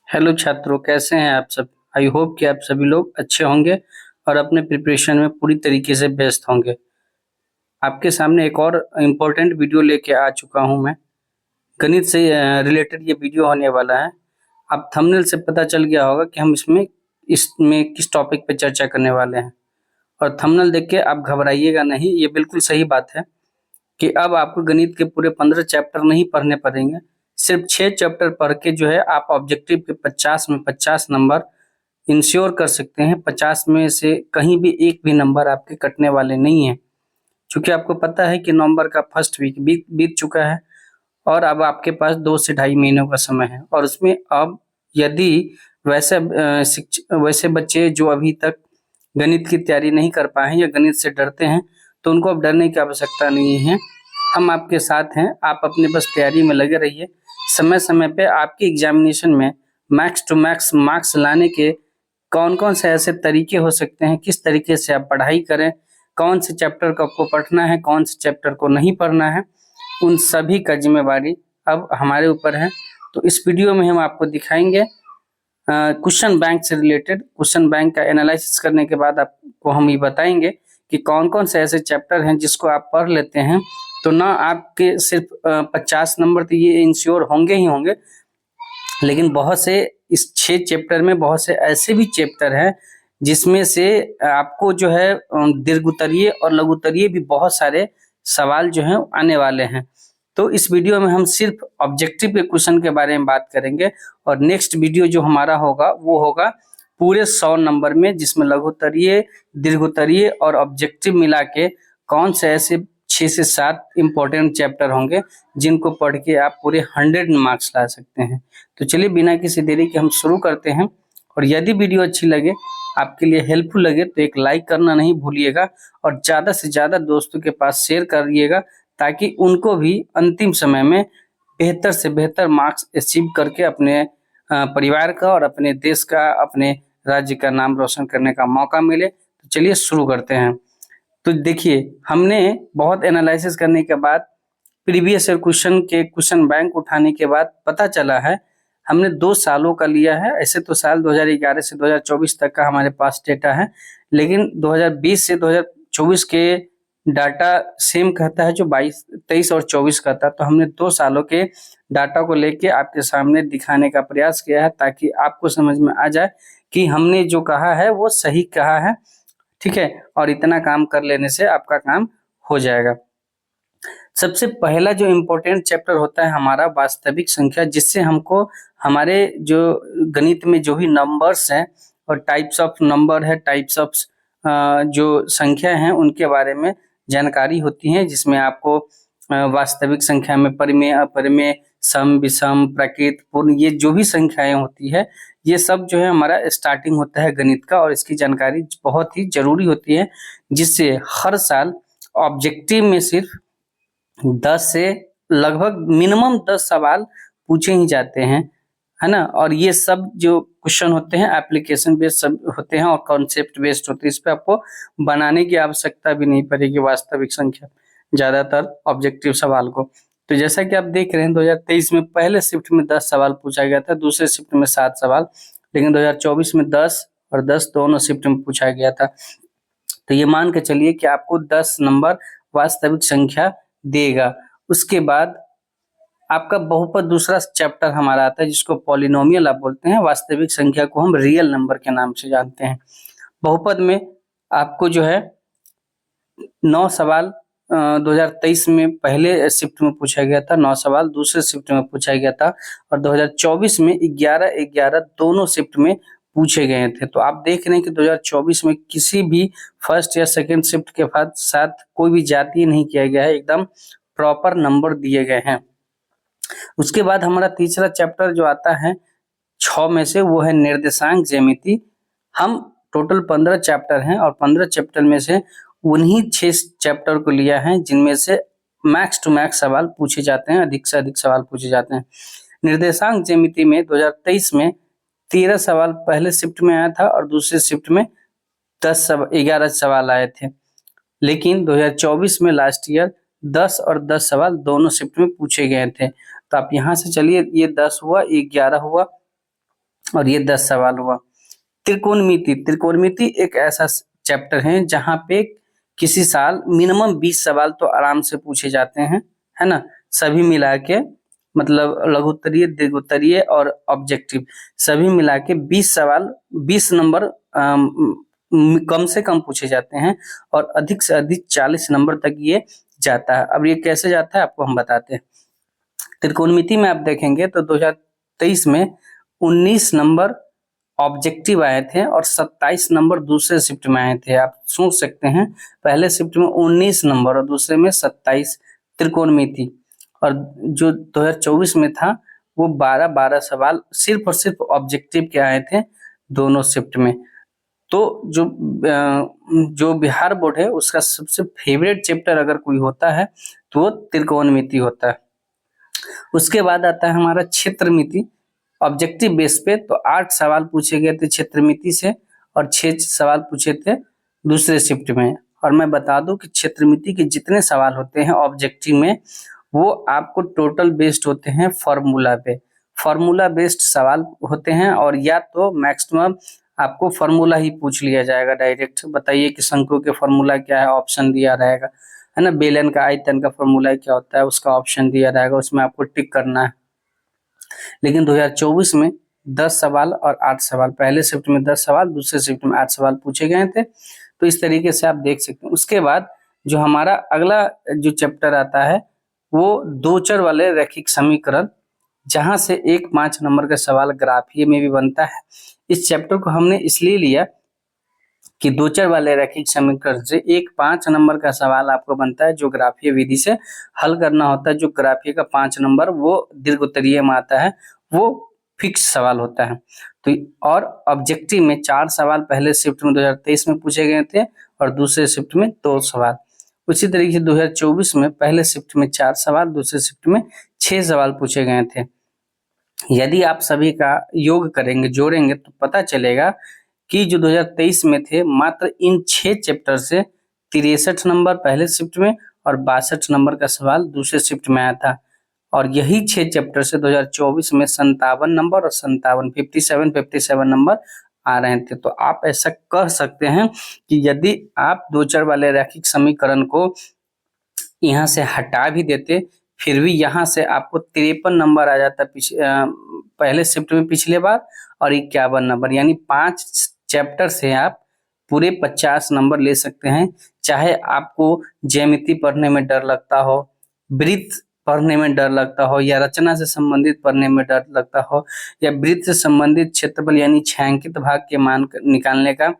Hello छात्रों, कैसे हैं आप सब। आई होप कि आप सभी लोग अच्छे होंगे और अपने प्रिपरेशन में पूरी तरीके से व्यस्त होंगे। आपके सामने एक और इम्पोर्टेंट वीडियो लेके आ चुका हूं मैं। गणित से रिलेटेड ये वीडियो होने वाला है। आप थंबनेल से पता चल गया होगा कि हम इसमें किस टॉपिक पे चर्चा करने वाले हैं। और थंबनेल देख के आप घबराइएगा नहीं, ये बिल्कुल सही बात है कि अब आपको गणित के पूरे 15 चैप्टर नहीं पढ़ने पड़ेंगे। सिर्फ 6 चैप्टर पढ़ के जो है आप ऑब्जेक्टिव के 50 में 50 नंबर इंश्योर कर सकते हैं। 50 में से कहीं भी एक भी नंबर आपके कटने वाले नहीं है। क्योंकि आपको पता है कि नवंबर का फर्स्ट वीक बीत चुका है और अब आपके पास 2 से ढाई महीनों का समय है। और उसमें अब यदि वैसे बच्चे जो अभी तक गणित की तैयारी नहीं कर पाए हैं या गणित से डरते हैं, तो उनको अब डरने की आवश्यकता नहीं है। हम आपके साथ हैं, आप अपने बस तैयारी में लगे रहिए। समय समय पे आपके एग्जामिनेशन में मैक्स टू मैक्स मार्क्स लाने के कौन कौन से ऐसे तरीके हो सकते हैं, किस तरीके से आप पढ़ाई करें, कौन से चैप्टर को आपको पढ़ना है, कौन से चैप्टर को नहीं पढ़ना है, उन सभी का जिम्मेवारी अब हमारे ऊपर है। तो इस वीडियो में हम आपको दिखाएंगे क्वेश्चन बैंक से रिलेटेड। क्वेश्चन बैंक का एनालिसिस करने के बाद आपको हम ये बताएंगे कि कौन कौन से ऐसे चैप्टर हैं जिसको आप पढ़ लेते हैं तो ना आपके सिर्फ 50 नंबर तो ये इंश्योर होंगे ही होंगे, लेकिन बहुत से इस 6 चैप्टर में बहुत से ऐसे भी चैप्टर हैं जिसमें से आपको जो है दीर्घोत्तरीय और लघुत्तरीय भी बहुत सारे सवाल जो हैं आने वाले हैं। तो इस वीडियो में हम सिर्फ ऑब्जेक्टिव के क्वेश्चन के बारे में बात करेंगे और नेक्स्ट वीडियो जो हमारा होगा वो होगा पूरे 100 नंबर में, जिसमें लघुत्तरीय, दीर्घोत्तरीय और ऑब्जेक्टिव मिला के कौन से ऐसे 6 से 7 इंपॉर्टेंट चैप्टर होंगे जिनको पढ़ के आप पूरे 100 मार्क्स ला सकते हैं। तो चलिए बिना किसी देरी के हम शुरू करते हैं। और यदि वीडियो अच्छी लगे, आपके लिए हेल्पफुल लगे, तो एक लाइक करना नहीं भूलिएगा और ज़्यादा से ज़्यादा दोस्तों के पास शेयर करिएगा ताकि उनको भी अंतिम समय में बेहतर से बेहतर मार्क्स अचीव करके अपने परिवार का और अपने देश का, अपने राज्य का नाम रोशन करने का मौका मिले। तो चलिए शुरू करते हैं। तो देखिए, हमने बहुत एनालिसिस करने के बाद, प्रीवियस ईयर क्वेश्चन बैंक उठाने के बाद पता चला है, हमने 2 सालों का लिया है। ऐसे तो साल 2011 से 2024 तक का हमारे पास डेटा है, लेकिन 2020 से 2024 के डाटा सेम कहता है जो 23 और 24 का था। तो हमने 2 सालों के डाटा को लेके आपके सामने दिखाने का प्रयास किया है ताकि आपको समझ में आ जाए कि हमने जो कहा है वो सही कहा है। ठीक है, और इतना काम कर लेने से आपका काम हो जाएगा। सबसे पहला जो इम्पोर्टेंट चैप्टर होता है हमारा वास्तविक संख्या, जिससे हमको हमारे जो गणित में जो भी नंबर्स हैं और टाइप्स ऑफ नंबर है, टाइप्स ऑफ जो संख्या हैं उनके बारे में जानकारी होती है, जिसमें आपको वास्तविक संख्या में परिमेय, अपरिमेय, सम, विषम, प्रकृत, पूर्ण, ये जो भी संख्याएं होती है, ये सब जो है हमारा स्टार्टिंग होता है गणित का और इसकी जानकारी बहुत ही जरूरी होती है, जिससे हर साल ऑब्जेक्टिव में सिर्फ 10 से लगभग मिनिमम 10 सवाल पूछे ही जाते हैं, है ना। और ये सब जो क्वेश्चन होते हैं एप्लीकेशन बेस्ड सब होते हैं और कॉन्सेप्ट बेस्ड होते हैं। इस पे आपको बनाने की आवश्यकता भी नहीं पड़ेगी वास्तविक संख्या, ज्यादातर ऑब्जेक्टिव सवाल को। तो जैसा कि आप देख रहे हैं 2023 में पहले शिफ्ट में 10 सवाल पूछा गया था, दूसरे शिफ्ट में 7 सवाल, लेकिन 2024 में 10 और 10 दोनों शिफ्ट में पूछा गया था। तो ये मान के चलिए कि आपको 10 नंबर वास्तविक संख्या देगा। उसके बाद आपका बहुपद दूसरा चैप्टर हमारा आता है, जिसको पॉलिनोमियल आप बोलते हैं। वास्तविक संख्या को हम रियल नंबर के नाम से जानते हैं। बहुपद में आपको जो है 9 सवाल 2023 में पहले शिफ्ट में पूछा गया था, 9 सवाल दूसरे शिफ्ट में पूछा गया था और 2024 में 11-11 दोनों शिफ्ट में पूछे गए थे। तो आप देख रहे हैं कि 2024 में किसी भी फर्स्ट या सेकंड शिफ्ट के साथ कोई भी जातीय नहीं किया गया है, एकदम प्रॉपर नंबर दिए गए हैं। उसके बाद हमारा तीसरा चैप्टर जो आता है 6 में से, वो है निर्देशांक ज्यामिति। हम टोटल 15 चैप्टर हैं और 15 चैप्टर में से उन्हीं 6 चैप्टर को लिया है जिनमें से मैक्स टू मैक्स सवाल पूछे जाते हैं, अधिक से अधिक सवाल पूछे जाते हैं। निर्देशांक ज्यामिति में 2023 में 13 सवाल पहले शिफ्ट में आया था और दूसरे शिफ्ट में 11 सवाल आए थे, लेकिन 2024 में लास्ट ईयर 10 और 10 सवाल दोनों शिफ्ट में पूछे गए थे। तो आप यहाँ से चलिए, ये 10 हुआ, ये 11 हुआ, और ये 10 सवाल हुआ। त्रिकोणमिति, त्रिकोणमिति एक ऐसा चैप्टर है जहाँ पे किसी साल मिनिमम 20 सवाल तो आराम से पूछे जाते हैं, है ना, सभी मिला के, मतलब लघुत्तरीय, दीर्घोत्तरीय और ऑब्जेक्टिव सभी मिला के 20 सवाल, 20 नंबर कम से कम पूछे जाते हैं और अधिक से अधिक 40 नंबर तक ये जाता है। अब ये कैसे जाता है आपको हम बताते हैं। त्रिकोणमिति में आप देखेंगे तो 2023 में 19 नंबर ऑब्जेक्टिव आए थे और 27 नंबर दूसरे शिफ्ट में आए थे। आप सोच सकते हैं, पहले शिफ्ट में 19 नंबर और दूसरे में 27 त्रिकोणमिति, और जो 2024 में था वो 12-12 सवाल सिर्फ और सिर्फ ऑब्जेक्टिव के आए थे दोनों शिफ्ट में। तो जो बिहार बोर्ड है उसका सबसे फेवरेट चैप्टर अगर कोई होता है तो वो त्रिकोणमिति होता है। उसके बाद आता है हमारा क्षेत्रमिति। ऑब्जेक्टिव बेस पे तो 8 सवाल पूछे गए थे क्षेत्रमिति से और 6 सवाल पूछे थे दूसरे शिफ्ट में। और मैं बता दूं कि क्षेत्रमिति के जितने सवाल होते हैं ऑब्जेक्टिव में वो आपको टोटल बेस्ड होते हैं फॉर्मूला पे, फॉर्मूला बेस्ड सवाल होते हैं, और या तो मैक्सिमम आपको फॉर्मूला ही पूछ लिया जाएगा डायरेक्ट, बताइए कि शंकु के फॉर्मूला क्या है, ऑप्शन दिया रहेगा, है ना, बेलन का आयतन का फॉर्मूला क्या होता है उसका ऑप्शन दिया रहेगा, उसमें आपको टिक करना है। लेकिन 2024 में 10 सवाल और 8 सवाल, पहले शिफ्ट में 10 सवाल दूसरे शिफ्ट में 8 सवाल पूछे गए थे। तो इस तरीके से आप देख सकते हैं। उसके बाद जो हमारा अगला जो चैप्टर आता है वो दो चर वाले रैखिक समीकरण, जहां से एक 5 नंबर का सवाल ग्राफीय में भी बनता है। इस चैप्टर को हमने इसलिए लिया कि दो चर वाले रैखिक समीकरण से एक 5 नंबर का सवाल आपको बनता है जो ग्राफीय विधि से हल करना होता है। जो ग्राफीय का 5 नंबर वो दीर्घोत्तरीय में आता है, वो फिक्स सवाल होता है। तो और ऑब्जेक्टिव में 4 सवाल पहले शिफ्ट में 2023 में पूछे गए थे और दूसरे शिफ्ट में 2 सवाल। उसी तरीके से 2024 में पहले शिफ्ट में 4 सवाल दूसरे शिफ्ट में 6 सवाल पूछे गए थे। यदि आप सभी का योग करेंगे, जोड़ेंगे, तो पता चलेगा कि जो 2023 में थे मात्र इन 6 चैप्टर से 63 नंबर पहले शिफ्ट में और 62 नंबर का सवाल दूसरे शिफ्ट में आया था। और यही 6 चैप्टर से 2024 में 57 नंबर और 57 नंबर आ रहे थे। तो आप ऐसा कह सकते हैं कि यदि आप दो चर वाले रैखिक समीकरण को यहाँ से हटा भी देते फिर भी यहाँ से आपको 53 नंबर आ जाता पहले शिफ्ट में पिछले बार, और 51 नंबर, यानी 5 चैप्टर से आप पूरे 50 नंबर ले सकते हैं। चाहे आपको ज्यामिति पढ़ने में डर लगता हो, वृत्त पढ़ने में डर लगता हो, या रचना से संबंधित पढ़ने में डर लगता हो, या वृत्त से संबंधित क्षेत्रफल यानी छायांकित भाग के मान निकालने का,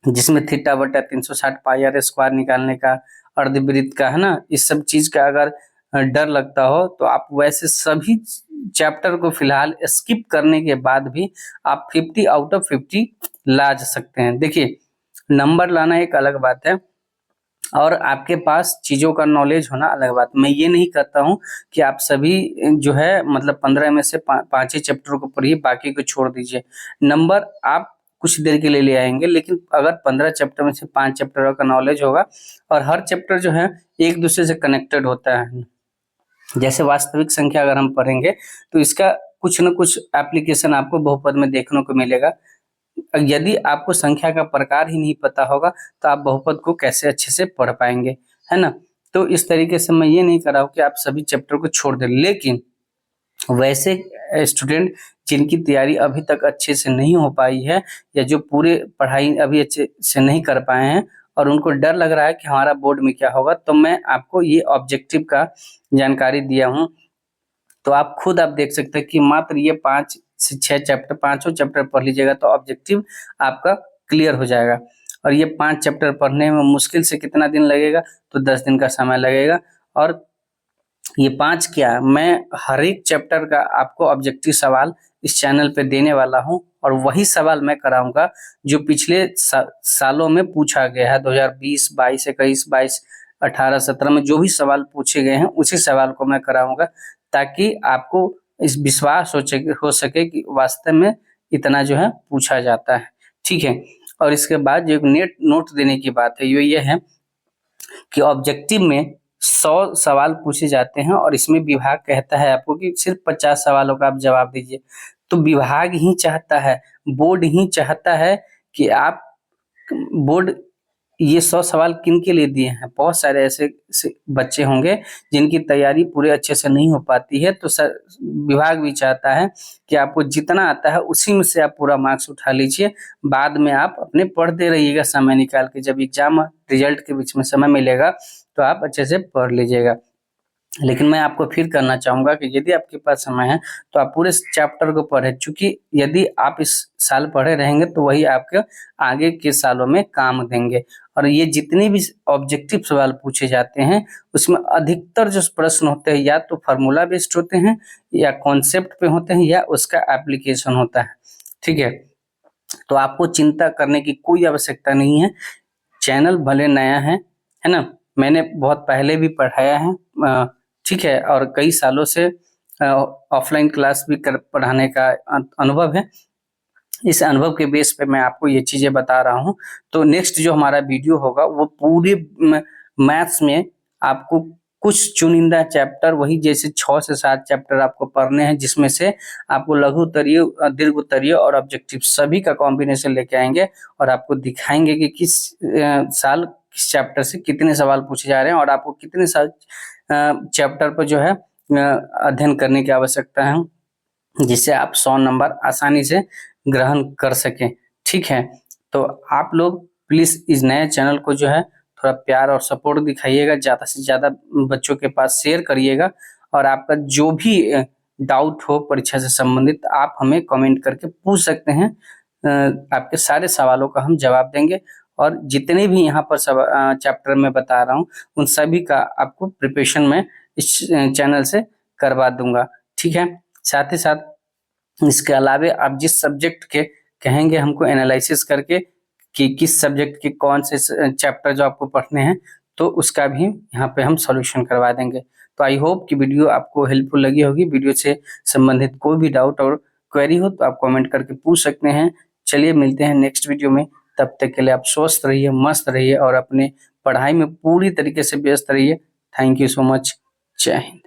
जिसमें थीटा बटा 360 पाई आर स्क्वायर निकालने का, अर्धवृत्त का, है ना, इस सब चीज का अगर डर लगता हो तो आप वैसे सभी चैप्टर को फिलहाल स्किप करने के बाद भी आप 50 आउट ऑफ 50 ला सकते हैं। देखिए, नंबर लाना एक अलग बात है और आपके पास चीजों का नॉलेज होना अलग बात। मैं ये नहीं कहता हूँ कि आप सभी जो है मतलब 15 में से 5 ही चैप्टर को पढ़िए, बाकी को छोड़ दीजिए। नंबर आप कुछ देर के लिए ले आएंगे, लेकिन अगर 15 चैप्टर में से 5 चैप्टर का नॉलेज होगा, और हर चैप्टर जो है एक दूसरे से कनेक्टेड होता है। जैसे वास्तविक संख्या अगर हम पढ़ेंगे तो इसका कुछ न कुछ एप्लीकेशन आपको बहुपद में देखने को मिलेगा। यदि आपको संख्या का प्रकार ही नहीं पता होगा तो आप बहुपद को कैसे अच्छे से पढ़ पाएंगे, है ना। तो इस तरीके से मैं ये नहीं कर रहा हूँ कि आप सभी चैप्टर को छोड़ दें, लेकिन वैसे स्टूडेंट जिनकी तैयारी अभी तक अच्छे से नहीं हो पाई है, या जो पूरे पढ़ाई अभी अच्छे से नहीं कर पाए हैं और उनको डर लग रहा है कि हमारा बोर्ड में क्या होगा, तो मैं आपको ये ऑब्जेक्टिव का जानकारी दिया हूँ। तो आप खुद आप देख सकते हैं कि मात्र ये 5 से 6 चैप्टर, 5 चैप्टर पढ़ लीजिएगा तो ऑब्जेक्टिव आपका क्लियर हो जाएगा। और ये 5 चैप्टर पढ़ने में मुश्किल से कितना दिन लगेगा, तो 10 दिन का समय लगेगा। और ये 5 क्या, मैं हर एक चैप्टर का आपको ऑब्जेक्टिव सवाल इस चैनल पे देने वाला हूं, और वही सवाल मैं कराऊंगा जो पिछले सालों में पूछा गया है। 2020, 22, 21, 22, 18, 17 में जो भी सवाल पूछे गए हैं उसी सवाल को मैं कराऊंगा, ताकि आपको इस विश्वास हो सके कि वास्तव में इतना जो है पूछा जाता है। ठीक है। और इसके बाद जो नेट नोट देने की बात है ये है कि ऑब्जेक्टिव में 100 सवाल पूछे जाते हैं और इसमें विभाग कहता है आपको कि सिर्फ 50 सवालों का आप जवाब दीजिए। तो विभाग ही चाहता है, बोर्ड ही चाहता है कि आप बोर्ड ये 100 सवाल किन के लिए दिए हैं? बहुत सारे ऐसे बच्चे होंगे जिनकी तैयारी पूरे अच्छे से नहीं हो पाती है, तो सर विभाग भी चाहता है कि आपको जितना आता है उसी में से आप पूरा मार्क्स उठा लीजिए, बाद में आप अपने पढ़ते रहिएगा समय निकाल के। जब एग्जाम रिजल्ट के बीच में समय मिलेगा तो आप अच्छे से पढ़ लीजिएगा। लेकिन मैं आपको फिर कहना चाहूंगा कि यदि आपके पास समय है तो आप पूरे चैप्टर को पढ़ें, क्योंकि यदि आप इस साल पढ़े रहेंगे तो वही आपके आगे के सालों में काम देंगे। और ये जितने भी ऑब्जेक्टिव सवाल पूछे जाते हैं उसमें अधिकतर जो प्रश्न होते हैं या तो फार्मूला बेस्ड होते हैं, या कॉन्सेप्ट पे होते हैं, या उसका एप्लीकेशन होता है। ठीक है, तो आपको चिंता करने की कोई आवश्यकता नहीं है। चैनल भले नया है ना, मैंने बहुत पहले भी पढ़ाया है, ठीक है, और कई सालों से ऑफलाइन क्लास भी पढ़ाने का अनुभव है। इस अनुभव के बेस पे मैं आपको ये चीजें बता रहा हूँ। तो नेक्स्ट जो हमारा वीडियो होगा वो पूरे मैथ्स में आपको कुछ चुनिंदा चैप्टर, वही जैसे 6 से 7 चैप्टर आपको पढ़ने हैं, जिसमें से आपको लघु उत्तरीय, दीर्घ उत्तरीय और ऑब्जेक्टिव सभी का कॉम्बिनेशन लेके आएंगे और आपको दिखाएंगे कि किस साल किस चैप्टर से कितने सवाल पूछे जा रहे हैं और आपको कितने साल चैप्टर पर जो है अध्ययन करने की आवश्यकता है, जिससे आप 100 नंबर आसानी से ग्रहण कर सकें। ठीक है, तो आप लोग प्लीज इस नए चैनल को जो है थोड़ा प्यार और सपोर्ट दिखाइएगा, ज़्यादा से ज़्यादा बच्चों के पास शेयर करिएगा, और आपका जो भी डाउट हो परीक्षा से संबंधित आप हमें कमेंट करके पूछ सकते हैं। आपके सारे सवालों का हम जवाब देंगे, और जितने भी यहाँ पर चैप्टर में बता रहा हूँ उन सभी का आपको प्रिपरेशन में इस चैनल से करवा दूंगा। ठीक है, साथ ही साथ इसके अलावे आप जिस सब्जेक्ट के कहेंगे हमको एनालिसिस करके कि किस सब्जेक्ट के कौन से चैप्टर जो आपको पढ़ने हैं, तो उसका भी यहाँ पे हम सॉल्यूशन करवा देंगे। तो आई होप कि वीडियो आपको हेल्पफुल लगी होगी। वीडियो से संबंधित कोई भी डाउट और क्वेरी हो तो आप कमेंट करके पूछ सकते हैं। चलिए मिलते हैं नेक्स्ट वीडियो में, तब तक के लिए आप स्वस्थ रहिए, मस्त रहिए और अपने पढ़ाई में पूरी तरीके से व्यस्त रहिए। Thank you so much. जय हिंद।